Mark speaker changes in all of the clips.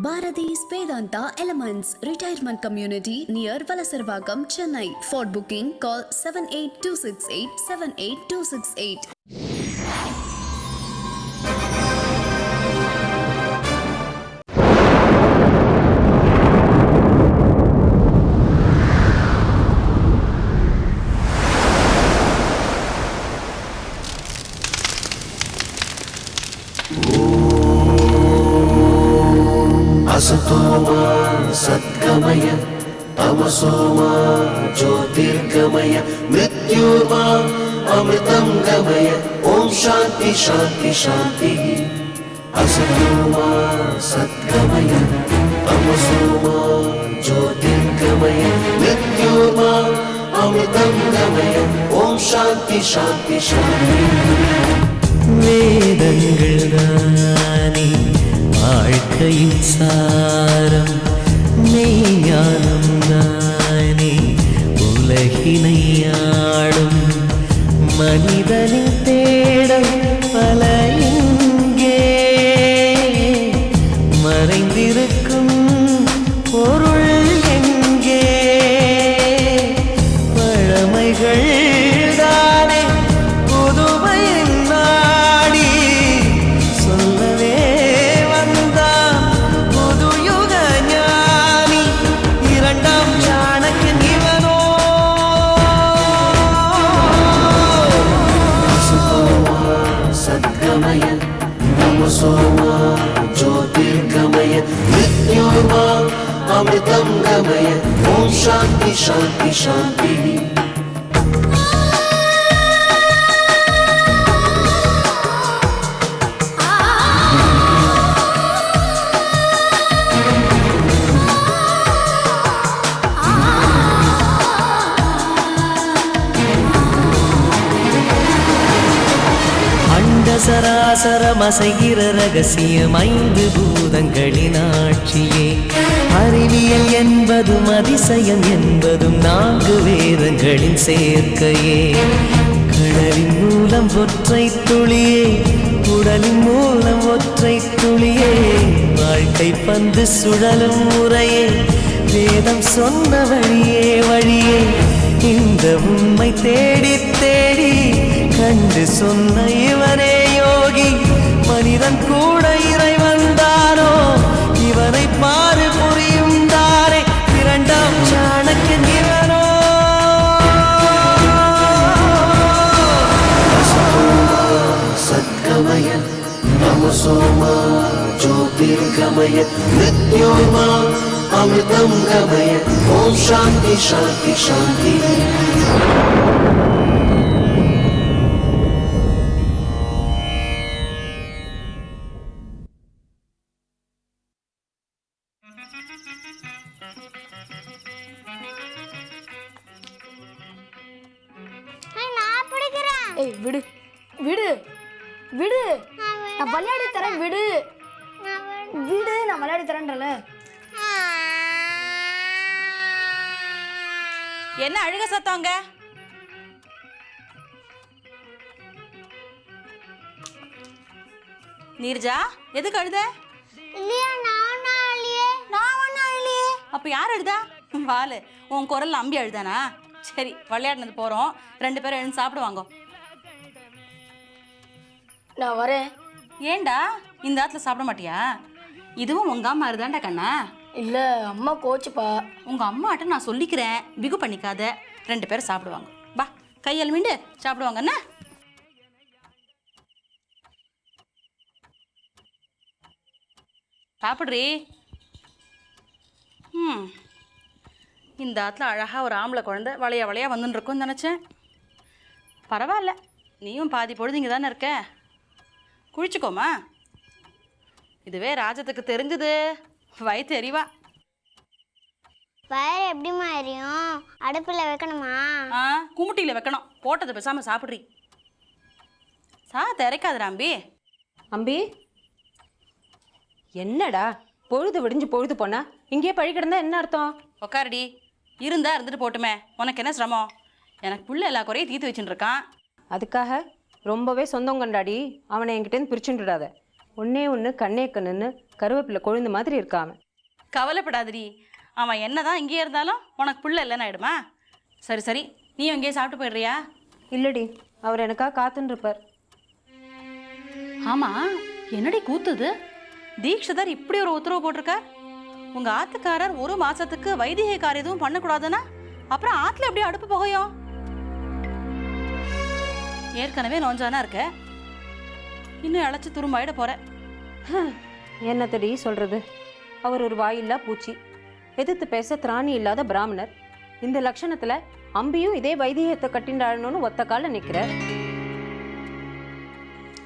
Speaker 1: Bharati's Vedanta Elements Retirement Community near Valasarvagam, Chennai. For booking, call 78268 78268.
Speaker 2: असतोमा सद्गमय तमसोमा ज्योतिर्गमय मृत्योर्मा अमृतं गमय ओम शांति शांति शांति। असतोमा सद्गमय तमसोमा ज्योतिर्गमय मृत्योर्मा अमृतं गमय ओम शांति शांति शांति।
Speaker 3: வேதங்கள்தானே வாழ்க்கையின் சாரம், மெய்ஞானம் தானே உலகினை ஆளும். மனிதனின் தேடல் பல இங்கே, மறைந்திருக்கும் பொருள் எங்கே? பழமைகள் தானே புதுமையின் நாடி, சொல்லவே வந்தான் புதுயுக ஞானி. இரண்டாம் சாணக்கியன் இவனோ.
Speaker 2: सद्गमय तमसोमा ज्योतिर्गमय मृत्योर्मा अमृतं गमय ओम शांति शांति शांति।
Speaker 3: சராசரமசைகிற ரகசியம் ஐந்து பூதங்களின் ஆட்சியே. அறிவியல் என்பதும் அதிசயம் என்பதும் நான்கு வேதங்களின் சேர்க்கையே. கடலின் மூலம் ஒற்றை துளியே, உடலின் மூலம் ஒற்றை துளியே. வாழ்க்கை பந்து சுழலும் முறையே, வேதம் சொன்ன வழியே வழியே. இந்த உண்மை தேடி தேடி கண்டு சொன்ன இவனே யோகி. மனிதன் கூட இறைவன் தானோ, இவனை பாரு புரியும் தானே. இரண்டாம் சாணக்கியன் இவனோ.
Speaker 2: सद्गमय तमसोमा ज्योतिर्गमय मृत्योर्मा अमृतं गमय ओम शांति शांति शांति।
Speaker 4: ஏய் விடு விடு விடு, நான் விளையாடி தரேன். விடு விடு, நான் விளையாடி தரேன்றல.
Speaker 5: என்ன அழுக சத்தங்க? நீர்ஜா, எதுக்கு அழுத? அப்ப யார் அழுதா? வாலு, உன் குரல்ல அம்பி அழுதானா? சரி, விளையாடினது போறோம், ரெண்டு பேரும் எழுந்து சாப்பிடுவாங்க.
Speaker 4: நான் வரேன்.
Speaker 5: ஏண்டா இந்த ஆத்துல சாப்பிட மாட்டியா? இதுவும் உங்க அம்மா இருந்தாண்டா கண்ணா.
Speaker 4: இல்ல, அம்மா கோச்சுப்பா.
Speaker 5: உங்க அம்மாட்ட நான் சொல்லிக்கிறேன், பிகு பண்ணிக்காத. ரெண்டு பேரும் சாப்பிடுவாங்க. பா, கையால் மீண்டு சாப்பிடுவாங்க. என்ன சாப்பிட்றி? இந்த ஆத்துல அழகாக ஒரு ஆம்பளை குழந்தை வளையா வளையா வந்துன்னு இருக்கும்னு நினச்சேன். பரவாயில்ல, நீயும் பாதி பொழுது இங்கே தானே இருக்க. குளிச்சுக்கோமா. இதுவே ராஜத்துக்கு தெரிஞ்சது வயிற்று எறிவா.
Speaker 6: வயிறு எப்படிமா எரியும்? அடுப்பில் வைக்கணுமா?
Speaker 5: குமுட்டியில் வைக்கணும். போட்டதை பேசாமல் சாப்பிட்றி. திறக்காதுடா அம்பி.
Speaker 7: அம்பி, என்னடா பொழுது விடிஞ்சு பொழுது போனா இங்கே பழி கிடந்தா என்ன அர்த்தம்?
Speaker 5: உக்காரடி. இருந்தா இருந்துட்டு போட்டுமே, உனக்கு என்ன சிரமம்? எனக்கு புள்ள எல்லா குறையும் தீர்த்து வச்சுட்டு இருக்கான்.
Speaker 7: அதுக்காக ரொம்பவே சொந்தம் கொண்டாடி அவனை என்கிட்டேருந்து பிரிச்சுட்டுடாத. ஒன்னே ஒன்று கண்ணே கண்ணுன்னு கருவேப்பிலை கொழுந்து மாதிரி இருக்காம.
Speaker 5: கவலைப்படாதடி, அவன் என்ன தான் இங்கேயே இருந்தாலும் உனக்கு புள்ள இல்லைன்னு ஆயிடுமா? சரி சரி, நீயும் இங்கேயே சாப்பிட்டு போயிடுறியா?
Speaker 7: இல்லடி, அவர் எனக்காக காத்துன்னு இருப்பார்.
Speaker 5: ஆமாம், என்னடி கூத்துது? தீக்ஷிதர் இப்படி ஒரு உத்தரவு போட்டிருக்கார். உங்கள் ஆத்துக்காரர் 1 மாதத்துக்கு வைதிக காரியம் எதுவும் பண்ணக்கூடாதுன்னா அப்புறம் ஆற்றுல எப்படி அடுப்பு புகையும்? ஏற்கனவே நோஞ்சானா இருக்க, இன்னும் இழைச்சி துரும்பாயிட போற.
Speaker 7: என்னத்தடி சொல்கிறது? அவர் ஒரு வாயில்லா பூச்சி, எதிர்த்து பேச திராணி இல்லாத பிராமணர். இந்த லட்சணத்தில் அம்பியும் இதே வைத்தியத்தை கட்டிண்டாடணும்னு ஒத்த கால நிற்கிறார்.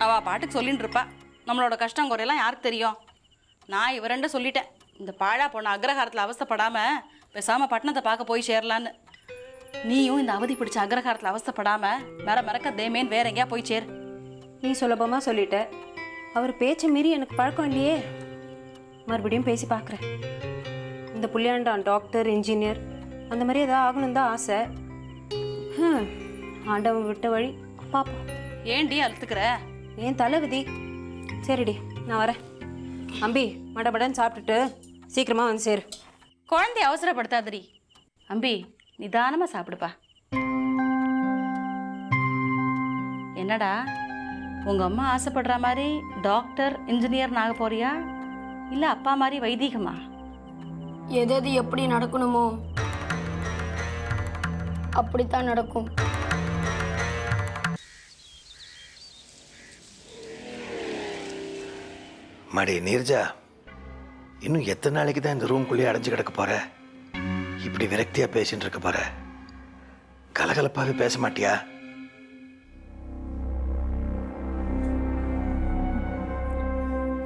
Speaker 5: அவள் பாட்டுக்கு சொல்லிட்டு இருப்பா. நம்மளோட கஷ்டம் குறையெல்லாம் யாருக்கு தெரியும்? நான் இவரண்ட சொல்லிட்டேன், இந்த பாழா போன அக்ரஹாரத்தில் அவஸ்தைப்படாமல் பேசாமல் பட்டணத்தை பார்க்க போய் சேரலான்னு. நீயும் இந்த அவதி பிடிச்ச அக்ரஹாரத்தில் அவஸ்தைப்படாமல் மறக்க தேமேன்னு வேற எங்கேயா போய் சேர்.
Speaker 7: நீ சுலபமாக சொல்லிட்ட, அவர் பேச்சை மீறி எனக்கு பழக்கம் இல்லையே. மறுபடியும் பேசி பார்க்குறேன். இந்த புள்ளியாண்டான் டாக்டர், இன்ஜினியர் அந்த மாதிரி ஏதாவது ஆகணும் தான் ஆசை. ஆண்டவன் விட்ட வழி பார்ப்போம்.
Speaker 5: ஏண்டி அழுத்துக்கிற?
Speaker 7: ஏன் தலை விதி. சரிடி, நான் வரேன். அம்பி, மடபடன்னு சாப்பிட்டுட்டு சீக்கிரமாக வந்து சேரு.
Speaker 5: குழந்தைய அவசரப்படுத்தாதடி. அம்பி, நிதானமாக சாப்பிடுப்பா. என்னடா, உங்கள் அம்மா ஆசைப்படுற மாதிரி டாக்டர், இன்ஜினியர் ஆக போறியா, இல்லை அப்பா மாதிரி வைதீகமா?
Speaker 4: எது எப்படி நடக்கணுமோ அப்படித்தான் நடக்கும்.
Speaker 8: மடி நீர்ஜா, இன்னும் எத்தனை நாளைக்கு தான் இந்த ரூம்குள்ளேயே அடைஞ்சு கிடக்க போற? இப்படி விரக்தியா பேசிட்டு இருக்க போற? கலகலப்பாவே பேச மாட்டியா?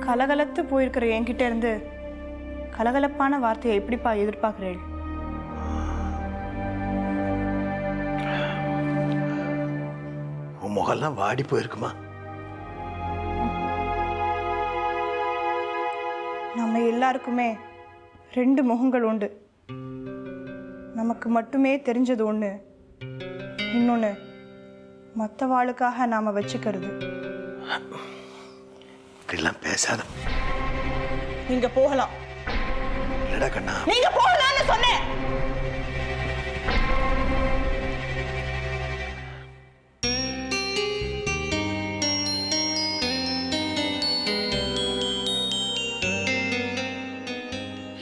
Speaker 9: கலகலத்து போயிருக்கிற என்கிட்ட இருந்து கலகலப்பான வார்த்தையை எப்படிப்பா எதிர்பார்க்கிறேன்?
Speaker 8: உன் முகம்லாம் வாடி போயிருக்குமா?
Speaker 9: நம்ம எல்லாருக்குமே 2 முகங்கள் உண்டு. நமக்கு மட்டுமே தெரிஞ்சது ஒன்று, இன்னொன்று மற்றவாளுக்காக நாம் வச்சுக்கிறது.
Speaker 8: இப்படிலாம் பேசாத.
Speaker 9: நீங்க போகலாம்.
Speaker 8: என்னடா கண்ணா,
Speaker 9: நீங்க போகலாம்னு சொன்னேன்.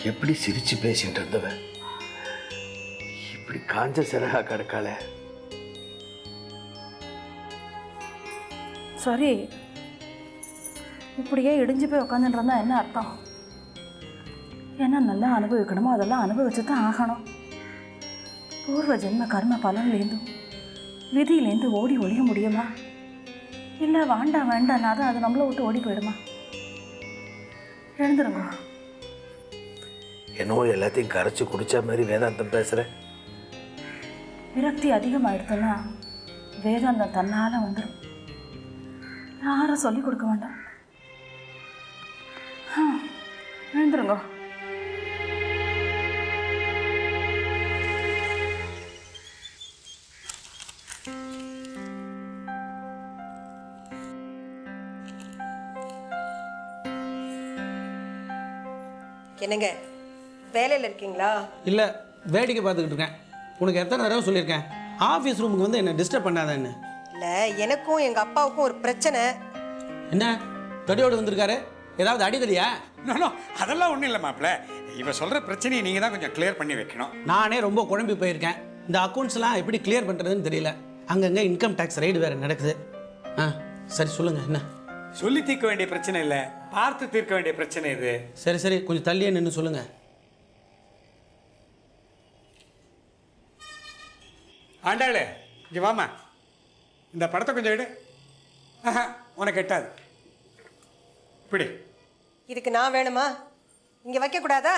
Speaker 8: எப்படி சிரிச்சு பேசிட்டு இருந்தவ இப்படி காஞ்ச சிறகா கிடக்கால.
Speaker 5: சரி, இப்படியே இடிஞ்சு போய் உட்காந்துட்டு இருந்தா என்ன அர்த்தம்? என்ன நல்லா அனுபவிக்கணுமோ அதெல்லாம் அனுபவிச்சு தான் ஆகணும். பூர்வ ஜென்ம கர்ம பலன்லேருந்தும் விதியிலேருந்து ஓடி ஒழிய முடியுமா? இல்லை வேண்டாம் வேண்டாம்னா தான் அது நம்மளை விட்டு ஓடி போயிடுமா? எழுந்துருங்க.
Speaker 8: என்னவோ எல்லாத்தையும் கரைச்சி குடிச்ச மாதிரி வேதாந்தம் பேசுற.
Speaker 5: விரக்தி அதிகமாகிடுதுன்னா வேதாந்தம் தன்னால் வந்துடும். யாரும் சொல்லிக் கொடுக்க வேண்டாம். எழுந்துருங்க.
Speaker 10: என்னங்க, வேலையில் இருக்கீங்களா?
Speaker 11: இல்லை, வேடிக்கை பார்த்துக்கிட்டு இருக்கேன். உனக்கு எத்தனை தடவை சொல்லியிருக்கேன் ஆஃபீஸ் ரூமுக்கு வந்து என்னை டிஸ்டர்ப் பண்ணாதேன்னு?
Speaker 10: இல்லை, எனக்கும் எங்கள் அப்பாவுக்கும் ஒரு பிரச்சனை.
Speaker 11: என்ன தடியோடு வந்திருக்காரு? ஏதாவது அடிதடியா?
Speaker 12: அதெல்லாம் ஒன்றும் இல்லை மாப்பிள்ள. இவ சொல்கிற பிரச்சனையை நீங்கள் தான் கொஞ்சம் கிளியர் பண்ணி வைக்கணும்.
Speaker 11: நானே ரொம்ப குழம்பி போயிருக்கேன். இந்த அக்கௌண்ட்ஸ்லாம் எப்படி கிளியர் பண்ணுறதுன்னு தெரியல. அங்கங்கே இன்கம் டேக்ஸ் ரைடு வேறு நடக்குது. சரி சொல்லுங்கள். என்ன
Speaker 12: சொல்லி தீர்க்க வேண்டிய பிரச்சனை இல்லை, பார்த்து தீர்க்க வேண்டிய பிரச்சனை இது.
Speaker 11: சரி சரி, கொஞ்சம் தள்ளியே நின்று சொல்லுங்கள்.
Speaker 12: ஆண்டாளே, இங்கே வாமா, இந்த படத்தை கொஞ்சம் எடு. உனக்கு எட்டாது. இப்படி
Speaker 10: இதுக்கு நான் வேணுமா? இங்கே வைக்கக்கூடாதா?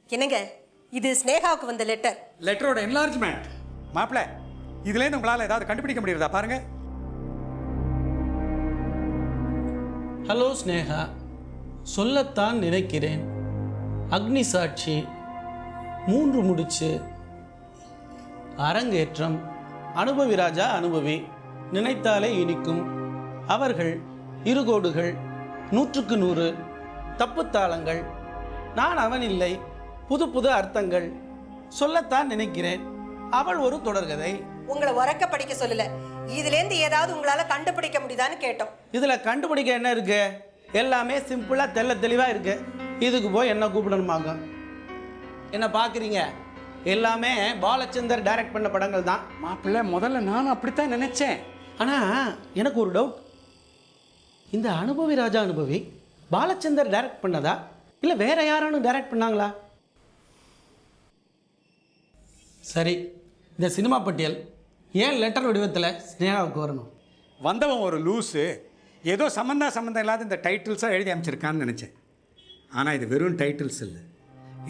Speaker 10: என்னங்க, இது ஸ்னேகாவுக்கு வந்த லெட்டர்.
Speaker 12: லெட்டரோட என்லார்ஜ்மெண்ட். மாப்பிள்ள, இதுலேருந்து உங்களால் ஏதாவது கண்டுபிடிக்க முடியுறதா பாருங்க.
Speaker 11: ஹலோ ஸ்னேகா, சொல்லத்தான் நினைக்கிறேன். அக்னி சாட்சி, 3 முடிச்சு, அரங்கேற்றம், அனுபவி ராஜா அனுபவி, நினைத்தாலே இனிக்கும், அவர்கள், இருகோடுகள், 100க்கு 100, தப்புத்தாளங்கள், நான் அவன் இல்லை, புது புது அர்த்தங்கள், சொல்லத்தான் நினைக்கிறேன், அவள் ஒரு தொடர்கதை.
Speaker 10: உங்களை உறக்க படிக்க சொல்லல, இதுலேருந்து ஏதாவது உங்களால கண்டுபிடிக்க முடியுதான்னு கேட்டோம்.
Speaker 11: இதில் கண்டுபிடிக்க என்ன இருக்கு? எல்லாமே சிம்பிளாக தெள்ள தெளிவாக இருக்கு. இதுக்கு போய் என்ன கூப்பிடணுமாங்க? என்ன பார்க்குறீங்க? எல்லாமே பாலச்சந்தர் டைரக்ட் பண்ண படங்கள் தான்.
Speaker 12: மாப்பிள்ளை முதல்ல நானும் அப்படித்தான் நினைச்சேன்.
Speaker 11: ஆனால் எனக்கு ஒரு டவுட். இந்த அனுபவி ராஜா அனுபவி பாலச்சந்தர் டைரக்ட் பண்ணதா இல்லை வேற யாரானும் டைரக்ட் பண்ணாங்களா? சரி, இந்த சினிமா பட்டியல் ஏன் லெட்டர் வடிவத்தில் ஸ்னேகாவுக்கு வரணும்?
Speaker 12: வந்தவன் ஒரு லூஸு, ஏதோ சம்மந்தம் இல்லாத இந்த டைட்டில்ஸாக எழுதி அமைச்சிருக்கான்னு நினச்சேன். ஆனால் இது வெறும் டைட்டில்ஸ் இல்லை,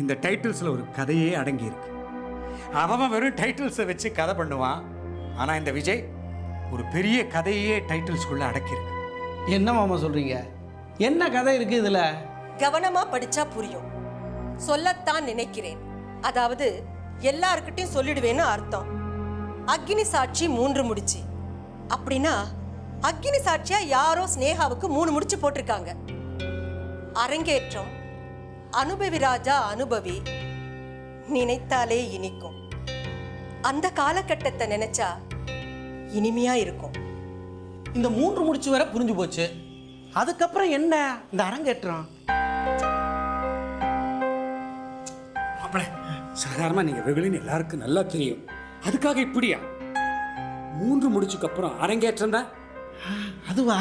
Speaker 12: இந்த டைட்டில்ஸில் ஒரு கதையே அடங்கியிருக்கு. அவன் வெறும் டைட்டில்ஸை வச்சு கதை பண்ணுவான், ஆனால் இந்த விஜய் ஒரு பெரிய கதையே டைட்டில்ஸ்குள்ளே அடக்கியிருக்கு.
Speaker 11: என்ன மாமா சொல்கிறீங்க? என்ன கதை இருக்குது இதில்?
Speaker 10: கவனமா படிச்சா புரியும். சொல்லத்தான் நினைக்கிறேன், அதாவது எல்லாருக்கிட்டையும் சொல்லிடுவேன்னு அர்த்தம். அக்னி சாட்சி 3 முடிச்சு அப்படின்னா அக்னி சாட்சியா யாரோ ஸ்னேகாவுக்கு 3 முடிச்சு போட்டிருக்காங்க. அரங்கேற்றம், அனுபவி ராஜா அனுபவி, நினைத்தாலே இனிக்கும். அந்த காலகட்டத்தை நினைச்சா இனிமையா இருக்கும்.
Speaker 11: இந்த 3 முடிச்சு வரை புரிஞ்சு போச்சு. அதுக்கப்புறம் என்ன இந்த அரங்கேற்றம்?
Speaker 12: மாப்பிள்ளை, சாதாரணமாக நீங்கள் வெகுளின்னு எல்லாருக்கும் நல்லா தெரியும், அதுக்காக இப்படியா? 3 முடிச்சுக்கு அப்புறம் அரங்கேற்றம் தான்.
Speaker 11: அதுவா?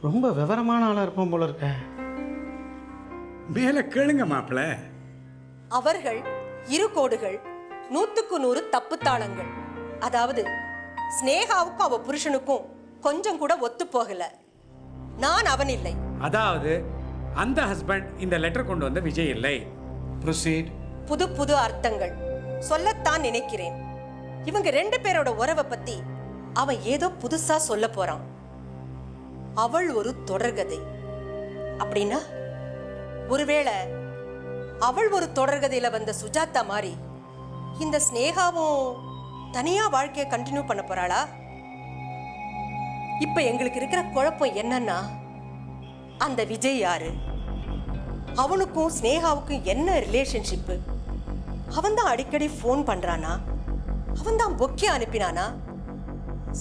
Speaker 11: ரொம்ப விவரமான ஆளாக இருப்போம் போல இருக்க.
Speaker 12: மேலே கேளுங்க மாப்பிள்ளை.
Speaker 10: அவர்கள், இருகோடுகள், 100க்கு 100 தப்புத்தாளங்கள். அதாவது ஸ்னேகாவுக்கும் அவ புருஷனுக்கும் கொஞ்சம் கூட ஒத்து போகல. நான் அவன் இல்லை,
Speaker 12: அதாவது அந்த ஹஸ்பண்ட் இந்த லெட்டர் கொண்டு வந்த விஜய் இல்லை. ப்ரொசீட்.
Speaker 10: புது புது அர்த்தங்கள் சொல்லத்தான் நினைக்கிறேன். இவங்க 2 பேரோட உறவை பத்தி அவன் ஏதோ புதுசா சொல்ல போறான். அவள் ஒரு தொடர்கதை அப்படின்னா, ஒருவேளை அவள் ஒரு தொடர்கதையில வந்த சுஜாதா மாதிரி இந்த ஸ்னேகாவும் தனியா வாழ்க்கையை கண்டினியூ பண்ண போறாளா? இப்ப எங்களுக்கு இருக்கிற குழப்பம் என்னன்னா, அந்த விஜய் யாரு? அவனுக்கும் ஸ்னேகாவுக்கும் என்ன ரிலேஷன்ஷிப்பு? அவன் தான் அடிக்கடி ஃபோன் பண்றானா? அவன் தான் பொக்கே அனுப்பினானா?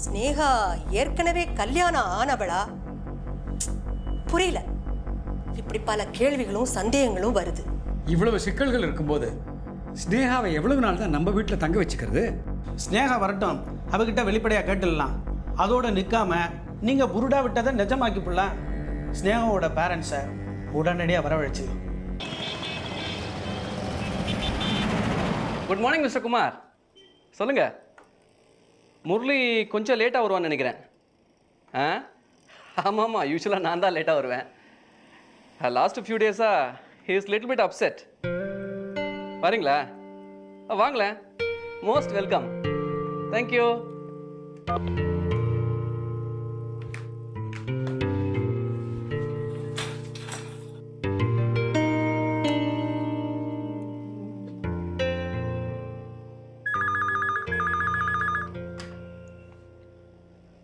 Speaker 10: ஸ்னேகா ஏற்கனவே கல்யாணம் ஆனவளா? புரியல. இப்படி பல கேள்விகளும் சந்தேகங்களும் வருது.
Speaker 12: இவ்வளவு சிக்கல்கள் இருக்கும்போது ஸ்னேகாவை எவ்வளவு நாள் தான் நம்ம வீட்டில் தங்க வச்சுக்கிறது?
Speaker 11: ஸ்னேகா வரட்டும், அவகிட்ட வெளிப்படையாக கேட்டுடலாம். அதோட நிற்காம நீங்கள் புருடா விட்டதை நிஜமாக்கி போடலாம். ஸ்னேகாவோட பேரண்ட்ஸை உடனடியாக வரவழைச்சிடலாம்.
Speaker 13: Good morning mister Kumar. சொல்லுங்க. முரளி கொஞ்சம் லேட்டாக வருவான்னு நினைக்கிறேன். ஆமாம், யூஸ்வலாக நான் தான் லேட்டாக வருவேன். லாஸ்ட் ஃபியூ டேஸாக he is little bit upset. வரீங்களா? வாங்களேன். Most welcome. Thank you.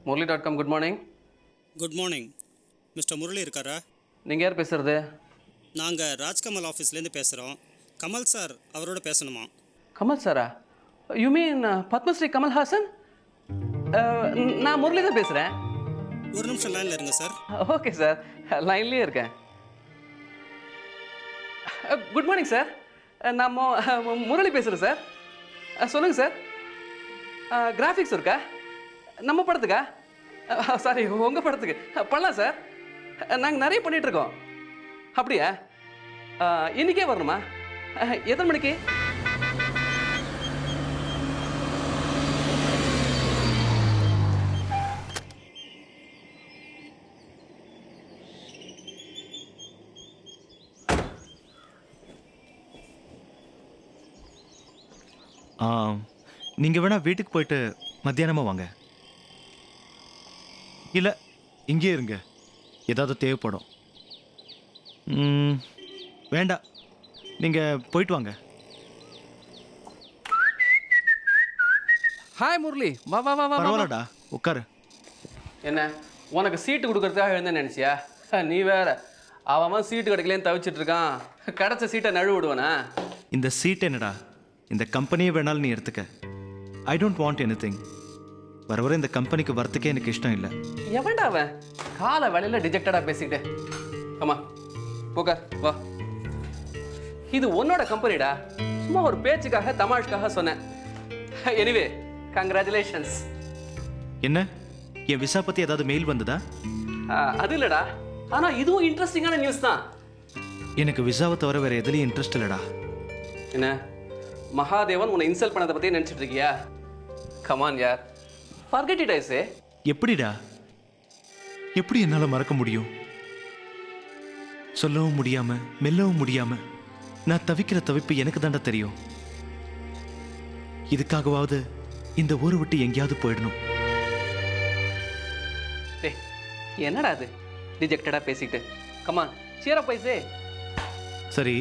Speaker 13: Murali.com, good morning.
Speaker 14: Good morning. Mister Murali இருக்காரா?
Speaker 13: நீங்கள் யார் பேசுகிறது?
Speaker 14: நாங்கள் ராஜ்கமல் ஆஃபீஸ்லேருந்து பேசுகிறோம். கமல் சார் அவரோட பேசணுமா?
Speaker 13: கமல் சாரா? You mean Padmashri Kamal Haasan? நான் முரளி தான் பேசுகிறேன்.
Speaker 14: ஒரு நிமிஷம் லைனில் இருங்க சார்.
Speaker 13: ஓகே சார், லைன்லேயே இருக்கேன். Good morning sir. நான் முரளி பேசுகிறேன் சார். சொல்லுங்கள் சார். கிராஃபிக்ஸ் இருக்கா நம்ம படத்துக்கா? சாரி, உங்கள் படத்துக்கு பண்ணலாம் சார். நாங்கள் நிறைய பண்ணிகிட்ருக்கோம். அப்படியா? இன்றைக்கே வரணுமா? எத்தனை மணிக்கு?
Speaker 15: நீங்கள் வேணால் வீட்டுக்கு போயிட்டு மத்தியானமாக வாங்க. இல்லை, இங்கே இருங்க, ஏதாவது தேவைப்படும். வேண்டாம், நீங்கள் போயிட்டு வாங்க.
Speaker 13: ஹாய் முரளி, வா வா வா வா.
Speaker 15: பரவாயில்லடா, உட்காரு.
Speaker 13: என்ன உனக்கு சீட்டு கொடுக்கறதுக்காக எழுந்தேன்னு நினச்சியா? நீ வேற அவன் சீட்டு கிடைக்கலன்னு தவிச்சிட்டு இருக்கான். கிடச்ச சீட்டை நழுவு விடுவானா?
Speaker 15: இந்த சீட் என்னடா, இந்த கம்பெனியே வேணாலும் நீ எடுத்துக்க. I don't want any thing. வர வர இந்த கம்பெனிக்கு வரத்துக்கே எனக்கு இஷ்டம் இல்லை.
Speaker 13: எவன்டா அவன் காலை வேலையில் டிஜெக்டடாக பேசிக்கிட்டு? ஆமா போக்கா வா. இது உன்னோட கம்பெனிடா, சும்மா ஒரு பேச்சுக்காக தமாஷ்காக சொன்னேன். Anyway congratulations.
Speaker 15: என்ன, என் விசா பற்றி ஏதாவது மெயில் வந்ததா?
Speaker 13: அது இல்லைடா, ஆனால் இதுவும் இன்ட்ரெஸ்டிங்கான நியூஸ் தான்.
Speaker 15: எனக்கு விசாவை தவிர வேறு எதுலேயும் இன்ட்ரெஸ்ட் இல்லைடா.
Speaker 13: என்ன மகாதேவன் உன்னை இன்சல்ட் பண்ணதை பற்றியே நினச்சிட்டு இருக்கியா? கமான் யார், ஃபர்கெட் இட் ஐ சே.
Speaker 15: எப்படிடா, எப்படி என்னால் மறக்க முடியும்? சொல்லவும் முடியாம மெல்லவும் முடியாம நான் தவிக்கிற தவிப்பு எனக்கு தாண்டா தெரியும். இதுக்காகவாவது இந்த ஊரை விட்டு எங்கேயாவது போயிடணும்.
Speaker 13: என்னடா அது ரிஜெக்டடா பேசிட்டு? Come on cheer up ஐசே.
Speaker 15: சரி,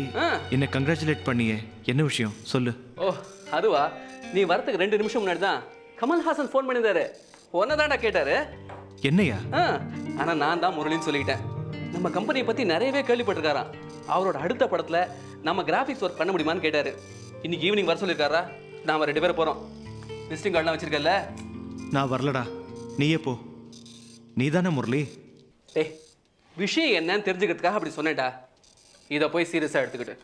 Speaker 15: என்ன கங்க்ராச்சுலேட் பண்ணியே, என்ன விஷயம் சொல்லு.
Speaker 13: ஓ அதுவா, நீ வரதுக்கு 2 நிமிஷம் முன்னாடி தான் கமல்ஹாசன் ஃபோன் பண்ணியிருந்தாரு. ஒன்றை தான்டா கேட்டாரு.
Speaker 15: என்னையா?
Speaker 13: ஆனால் நான் தான் முரளின்னு சொல்லிக்கிட்டேன். நம்ம கம்பெனியை பற்றி நிறையவே கேள்விப்பட்டிருக்காராம். அவரோட அடுத்த படத்தில் நம்ம கிராஃபிக்ஸ் ஒர்க் பண்ண முடியுமான்னு கேட்டார். இன்னைக்கு ஈவினிங் வர சொல்லியிருக்காரா? நாம் 2 பேரும் போகிறோம். விசிட்டிங் கார்டெலாம் வச்சிருக்கல?
Speaker 15: நான் வரலடா, நீயே போ. நீ தானே முரளி?
Speaker 13: ஏய், விஷயம் என்னன்னு தெரிஞ்சுக்கிறதுக்காக அப்படி சொன்னேன்டா. இதை போய் சீரியஸாக எடுத்துக்கிட்டு.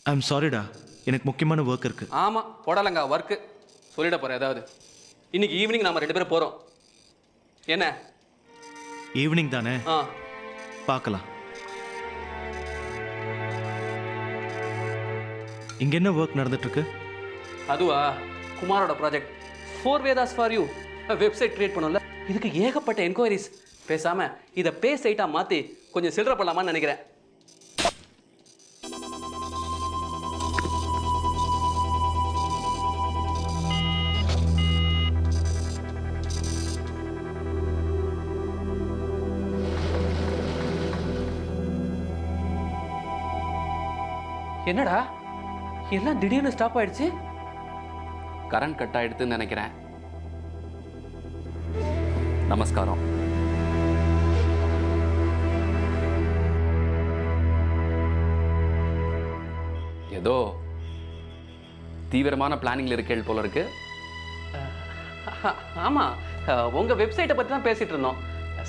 Speaker 15: ஐ எம் சாரிடா, எனக்கு முக்கியமான ஒர்க் இருக்கு.
Speaker 13: ஆமாம் போடலங்க ஒர்க்கு சொல்லிட போகிறேன் ஏதாவது. இன்னைக்கு ஈவினிங் நாம் 2 பேரும் போகிறோம். என்ன
Speaker 15: ஈவினிங் தானே? பார்க்கலாம். இங்க என்ன ஒர்க் நடந்துட்டு இருக்கு?
Speaker 13: அதுவா, குமாரோட project 4 Vedas for you website create பண்ணல. இதுக்கு ஏகப்பட்ட என்கொயரிஸ். பேசாம இதை பே சைட்டா மாத்தி கொஞ்சம் சில்லற பண்ணலாமான்னு நினைக்கிறேன். என்னடா எல்லாம் திடீர்னு ஸ்டாப் ஆயிடுச்சு? கரண்ட் கட் ஆயிடுதுன்னு நினைக்கிறேன். நமஸ்காரம். ஏதோ தீவிரமான பிளானிங்ல இருக்கேள் போல இருக்கு. ஆமா, உங்க வெப்சைட்டை பத்தி தான் பேசிட்டு இருந்தோம்.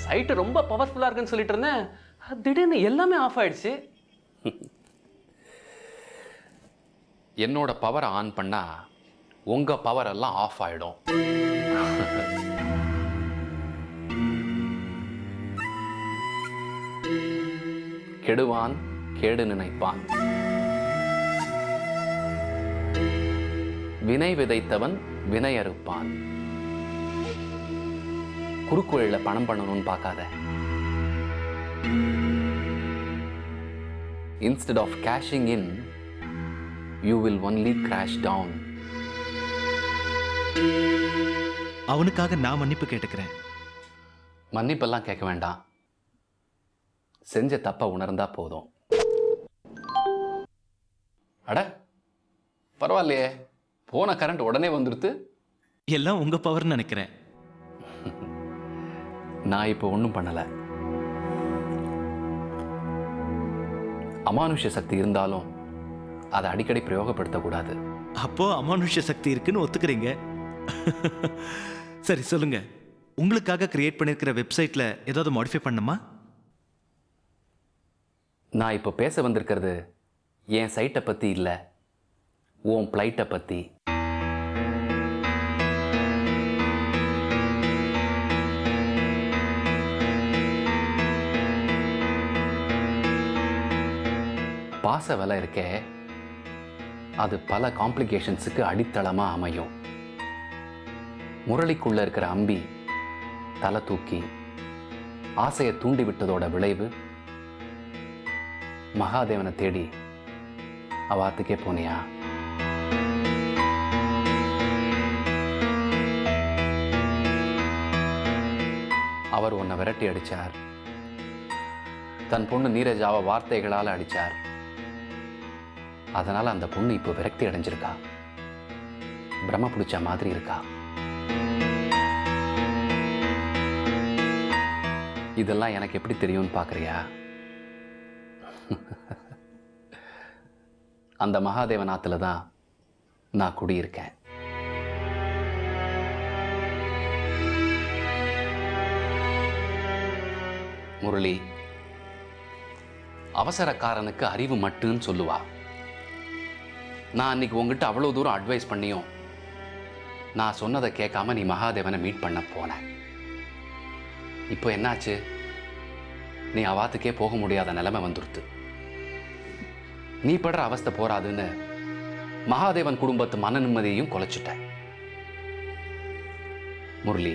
Speaker 13: சைட்டு ரொம்ப பவர்ஃபுல்லா இருக்குன்னு சொல்லிட்டு இருந்தேன். திடீர்னு எல்லாமே ஆஃப் ஆயிடுச்சு.
Speaker 16: என்னோட பவரை ஆன் பண்ணா உங்க பவர் எல்லாம் ஆஃப் ஆயிடும். கெடுவான் கேடு நினைப்பான். வினை விதைத்தவன் வினை அறுப்பான். குறுக்கு வழியில பணம் பண்ணணும்னு பார்க்காத. Instead of cashing in, you will only crash down.
Speaker 15: அவனுக்காக நான் மன்னிப்பு கேட்டுக்கிறேன்.
Speaker 16: மன்னிப்பெல்லாம் கேட்க வேண்டாம். செஞ்ச தப்ப உணர்ந்தா போதும். அட பரவாயில்லையே, போன கரண்ட் உடனே வந்துடுத்து.
Speaker 15: எல்லாம் உங்க பவர்னு நினைக்கிறேன்.
Speaker 16: நான் இப்போ ஒன்றும் பண்ணல. அமானுஷ்ய சக்தி இருந்தாலும் அதை அடிக்கடி பிரயோகப்படுத்தக்கூடாது.
Speaker 15: அப்போ அமானுஷ்ய சக்தி இருக்குன்னு ஒத்துக்கிறீங்க. சரி சொல்லுங்க, உங்களுக்காக கிரியேட் பண்ணியிருக்கிற வெப்சைட்ல ஏதாவது மாடிஃபை பண்ணுமா?
Speaker 16: நான் இப்போ பேச வந்திருக்கிறது என் சைட்டை பற்றி இல்லை, உன் பிளைட்டை பற்றி. பாச விலை இருக்கே, அது பல காம்ப்ளிகேஷன்ஸுக்கு அடித்தளமாக அமையும். முரளிக்குள்ள இருக்கிற அம்பி தலை தூக்கி ஆசையை தூண்டி விட்டதோட விளைவு, மகாதேவனை தேடி அவாத்துக்கே போனியா? அவர் உன்னை விரட்டி அடிச்சார். தன் பொண்ணு நீரஜாவை வார்த்தைகளால் அடிச்சார். அதனால அந்த பொண்ணு இப்போ விரக்தி அடைஞ்சிருக்கா, பிரம்ம பிடிச்ச மாதிரி இருக்கா. இதெல்லாம் எனக்கு எப்படி தெரியும்னு பார்க்குறியா? அந்த மகாதேவன் ஆற்றுல தான் நான் குடியிருக்கேன். முரளி, அவசரக்காரனுக்கு அறிவு மட்டுன்னு சொல்லுவா. நான் அன்னைக்கு உங்ககிட்ட அவ்வளோ தூரம் அட்வைஸ் பண்ணியும் நான் சொன்னதை கேட்காம நீ மகாதேவனை மீட் பண்ண போன. இப்போ என்னாச்சு? நீ அவாத்துக்கே போக முடியாத நிலைமை வந்துடுத்து. நீ படுற அவஸ்தை போராதுன்னு மகாதேவன் குடும்பத்து மன நிம்மதியையும் குலைச்சிட்ட. முரளி,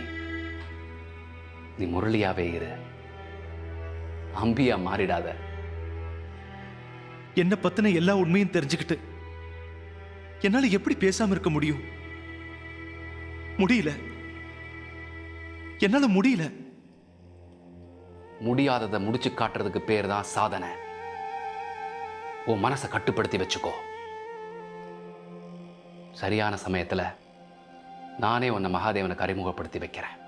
Speaker 16: நீ முரளியாவே இரு, அம்பியா மாறிடாத.
Speaker 15: என்ன பத்தின எல்லா உண்மையும் தெரிஞ்சுக்கிட்டு என்னால எப்படி பேசாம இருக்க முடியும்? முடியல, என்னால முடியல.
Speaker 16: முடியாததை முடிச்சு காட்டுறதுக்கு பேர் தான் சாதனை. உன் மனசை கட்டுப்படுத்தி வச்சுக்கோ. சரியான சமயத்துல நானே உன்னை மகாதேவனுக்கு அறிமுகப்படுத்தி வைக்கிறேன்.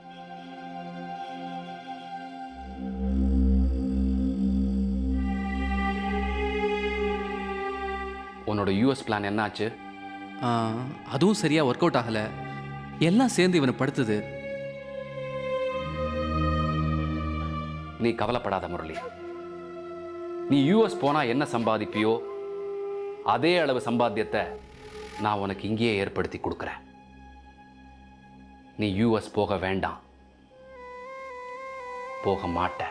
Speaker 16: உன்னோட யூஎஸ் பிளான் என்னாச்சு?
Speaker 13: அதுவும் சரியா ஒர்க் அவுட் ஆகல. எல்லாம் சேர்ந்து இவனை படுத்துது.
Speaker 16: நீ கவலைப்படாத முரளி. நீ யூஎஸ் போனா என்ன சம்பாதிப்பியோ அதே அளவு சம்பாத்தியத்தை நான் உனக்கு இங்கேயே ஏற்படுத்தி கொடுக்குறேன். நீ யூஎஸ் போக வேண்டாம், போக மாட்ட.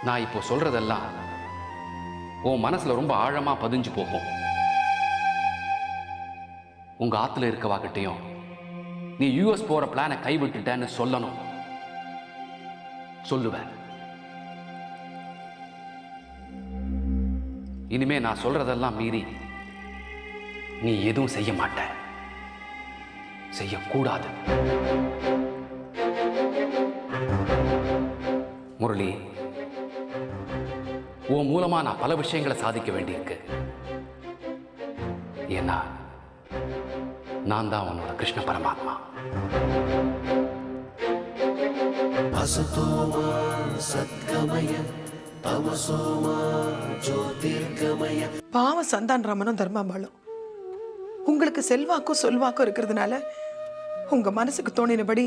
Speaker 16: நான் இப்போ சொல்றதெல்லாம் உன் மனசுல ரொம்ப ஆழமா பதிஞ்சு போகும். உங்க ஆத்துல இருக்கவாகிட்டையும் நீ யூஎஸ் போற பிளானை கைவிட்டுட்டேன்னு சொல்லணும். சொல்லுவேன். இனிமே நான் சொல்றதெல்லாம் மீறி நீ எதுவும் செய்ய மாட்ட, செய்யக்கூடாது. முரளி, உன் மூலமா நான் பல விஷயங்களை சாதிக்க வேண்டியிருக்கு. ஏன்னா நான் தான் உன்னோட கிருஷ்ண பரமாத்மா.
Speaker 2: அசுதோமா சத்கமய தமசோமா ஜோதிர்கமய.
Speaker 17: பாவ சந்தான் ராமனும் தர்மாபாலும் உங்களுக்கு செல்வாக்கும் சொல்வாக்கும் இருக்கிறதுனால உங்க மனசுக்கு தோணினபடி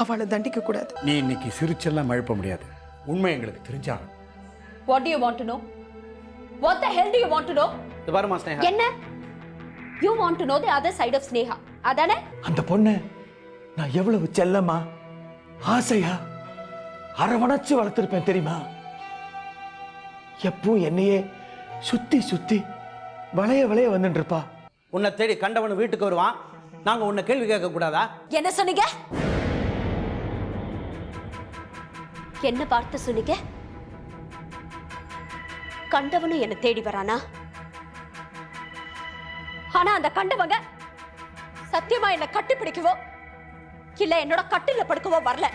Speaker 17: அவளை தண்டிக்க கூடாது.
Speaker 12: நீ இன்னைக்கு சிரிச்செல்லாம் மழுப்ப முடியாது. உண்மை எங்களுக்கு தெரிஞ்சா.
Speaker 18: What do you want to know? What the hell do you want to know?
Speaker 11: பாருமா ஸ்னேகா.
Speaker 18: என்ன? You want to know the other side of Sneha. அதானே?
Speaker 8: அந்த பொண்ணு நான் எவ்வளவு செல்லமா ஆசையா அரவணைச்சு வளர்த்திருப்பேன் தெரியுமா? எப்பவும் என்னையே சுத்தி சுத்தி வளைய வளைய வந்துட்டு இருப்பா.
Speaker 11: உன்னை தேடி கண்டவன் வீட்டுக்கு வருவான். நாங்க உன்னை கேள்வி கேட்க கூடாதா?
Speaker 18: என்ன சொன்னீங்க? என்ன பார்த்து சொன்னீங்க? கண்டவனும் என்ன தேடி வரானா? ஆனா அந்த கண்டவங்க சத்தியமா என்ன கட்டி பிடிக்கவோ இல்ல என்னோட கட்டில படுக்கவோ வரல.